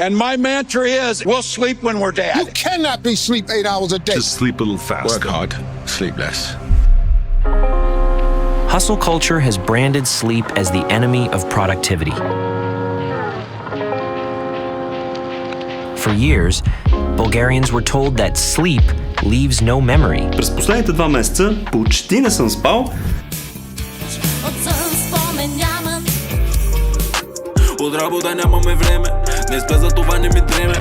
And my mantra is, we'll sleep when we're dead. You cannot be sleep 8 hours a day. Just sleep a little faster. Work hard, sleep less. Hustle culture has branded sleep as the enemy of productivity. For years, Bulgarians were told that sleep leaves no memory. През последните 2 месеца почти не съм спал. От работа нямаме време, не спя, за това не ми дреме.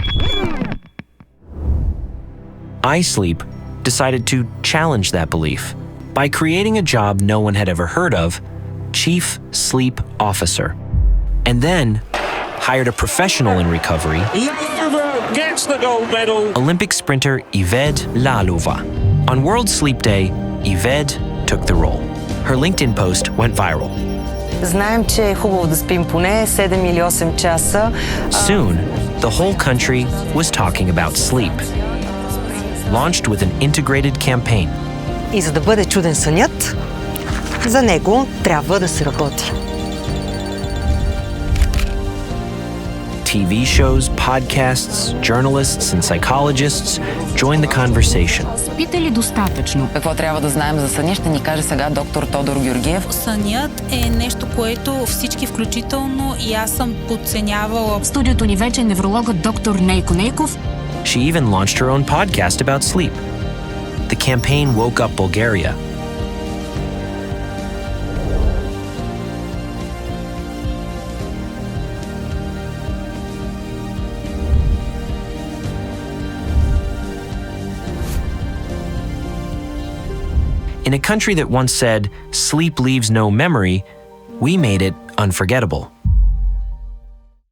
iSleep decided to challenge that belief by creating a job no one had ever heard of, Chief Sleep Officer, and then hired a professional in recovery, Gets the gold medal. Olympic sprinter Ived Lalova. On World Sleep Day, Ived took the role. Her LinkedIn post went viral. Знаем, че е хубаво да спим поне 7 или 8 часа. Soon, the whole country was talking about sleep. Launched with an integrated campaign. И за да бъде чуден сънят, за него трябва да се работи. TV shows, podcasts, journalists and psychologists joined the conversation. Спите ли достатъчно? Какво трябва да знаем за съня, ще ни каже сега доктор Тодор Георгиев. Сънят е нещо, което всички, включително и аз съм подценявала. В студиото ни вече е неврологът доктор Нейко Нейков. She even launched her own podcast about sleep. The campaign woke up Bulgaria. In a country that once said, sleep leaves no memory, we made it unforgettable.